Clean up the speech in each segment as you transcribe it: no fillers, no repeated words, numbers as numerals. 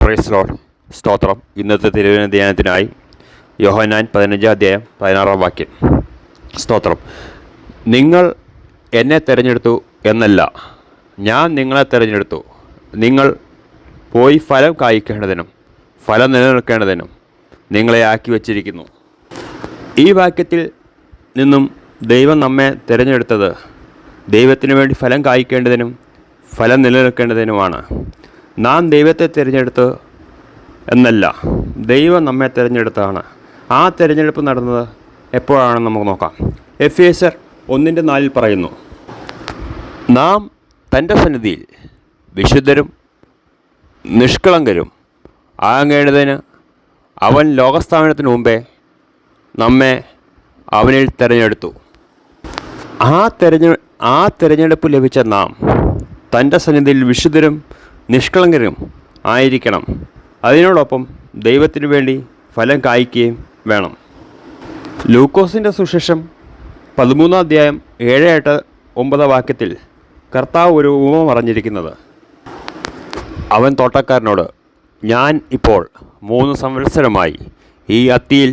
Praise Lord. സ്തോത്രം. ഇന്നത്തെ തിരുവചന ധ്യാനത്തിനായി യോഹന്നാൻ 15:16 സ്തോത്രം. നിങ്ങൾ എന്നെ തിരഞ്ഞെടുത്തു എന്നല്ല, ഞാൻ നിങ്ങളെ തിരഞ്ഞെടുത്തു, നിങ്ങൾ പോയി ഫലം കായ്ക്കേണ്ടതിനും ഫലം നിലനിൽക്കേണ്ടതിനും നിങ്ങളെ ആക്കി വച്ചിരിക്കുന്നു. ഈ വാക്യത്തിൽ നിന്നും ദൈവം നമ്മെ തിരഞ്ഞെടുത്തത് ദൈവത്തിനു വേണ്ടി ഫലം കായ്ക്കേണ്ടതിനും ഫലം നിലനിൽക്കേണ്ടതിനുമാണ്. നാം ദൈവത്തെ തിരഞ്ഞെടുത്ത് എന്നല്ല, ദൈവം നമ്മെ തിരഞ്ഞെടുത്താണ്. ആ തിരഞ്ഞെടുപ്പ് നടന്നത് എപ്പോഴാണെന്ന് നമുക്ക് നോക്കാം. എഫേസ്യർ 1:4 പറയുന്നു, നാം തൻ്റെ സന്നിധിയിൽ വിശുദ്ധരും നിഷ്കളങ്കരും ആകേണ്ടതിന് അവൻ ലോകസ്ഥാപനത്തിന് മുമ്പേ നമ്മെ അവനിൽ തിരഞ്ഞെടുത്തു. ആ തിരഞ്ഞെടുപ്പ് ലഭിച്ച നാം തൻ്റെ സന്നിധിയിൽ വിശുദ്ധരും നിഷ്കളങ്കരും ആയിരിക്കണം. അതിനോടൊപ്പം ദൈവത്തിനു വേണ്ടി ഫലം കായ്ക്കുകയും വേണം. ലൂക്കോസിൻ്റെ സുവിശേഷം 13:7-9 കർത്താവ് ഒരു ഉപമ പറഞ്ഞിരിക്കുന്നത്, അവൻ തോട്ടക്കാരനോട്, ഞാൻ ഇപ്പോൾ 3 സംവത്സരമായി ഈ അത്തിയിൽ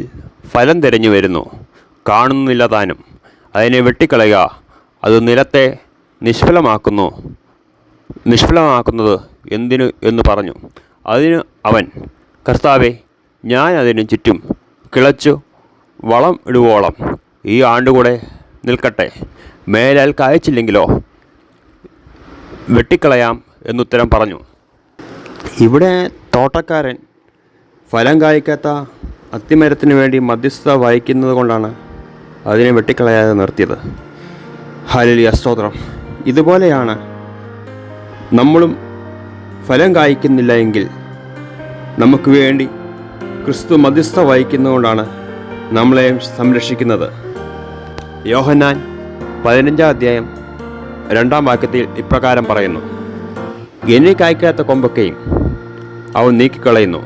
ഫലം തിരഞ്ഞു വരുന്നു, കാണുന്നില്ല താനും. അതിനെ വെട്ടിക്കളയുക, അത് നിലത്തെ നിഷ്ഫലമാക്കുന്നത് എന്തിനു എന്ന് പറഞ്ഞു. അതിന് അവൻ, കർത്താവേ, ഞാൻ അതിനു ചുറ്റും കിളച്ചു വളം ഇടുവോളം ഈ ആണ്ടുകൂടെ നിൽക്കട്ടെ, മേലാൽ കായ്ച്ചില്ലെങ്കിലോ വെട്ടിക്കളയാം എന്നുത്തരം പറഞ്ഞു. ഇവിടെ തോട്ടക്കാരൻ ഫലം കായ്ക്കാത്ത അത്തിമരത്തിന് വേണ്ടി മധ്യസ്ഥത വഹിക്കുന്നത് കൊണ്ടാണ് അതിനെ വെട്ടിക്കളയാതെ നിർത്തിയത്. ഹല്ലേലൂയ, സ്തോത്രം. ഇതുപോലെയാണ് നമ്മളും ഫലം കായ്ക്കുന്നില്ല എങ്കിൽ നമുക്ക് വേണ്ടി ക്രിസ്തു മധ്യസ്ഥ വഹിക്കുന്നതുകൊണ്ടാണ് നമ്മളെ സംരക്ഷിക്കുന്നത്. യോഹന്നാൻ 15:2 ഇപ്രകാരം പറയുന്നു, ഇനി കായ്ക്കാത്ത കൊമ്പൊക്കെയും അവൻ നീക്കിക്കളയുന്നു,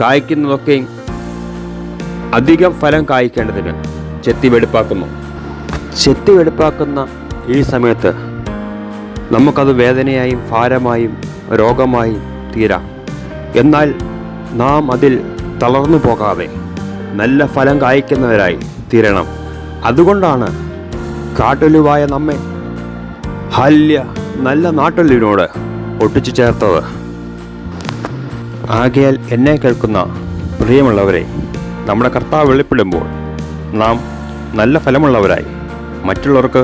കായ്ക്കുന്നതൊക്കെയും അധികം ഫലം കായ്ക്കേണ്ടതിന് ചെത്തിവെടുപ്പാക്കുന്ന ഈ സമയത്ത് നമുക്കത് വേദനയായും ഭാരമായും രോഗമായും തീരാം. എന്നാൽ നാം അതിൽ തളർന്നു പോകാതെ നല്ല ഫലം കായ്ക്കുന്നവരായി തീരണം. അതുകൊണ്ടാണ് കാട്ടൊലിവായ നമ്മെ നല്ല നാട്ടൊലിവിനോട് ഒട്ടിച്ചു ചേർത്തത്. ആകയാൽ എന്നെ കേൾക്കുന്ന പ്രിയമുള്ളവരെ, നമ്മുടെ കർത്താവ് വെളിപ്പെടുമ്പോൾ നാം നല്ല ഫലമുള്ളവരായി, മറ്റുള്ളവർക്ക്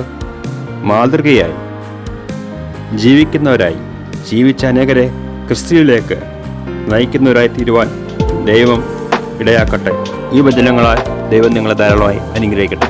മാതൃകയായി ജീവിക്കുന്നവരായി, ജീവിച്ച അനേകരെ ക്രിസ്തുവിലേക്ക് നയിക്കുന്നവരായി തീരുവാൻ ദൈവം ഇടയാക്കട്ടെ. ഈ വചനങ്ങളാൽ ദൈവം നിങ്ങളെ ധാരാളമായി അനുഗ്രഹിക്കട്ടെ.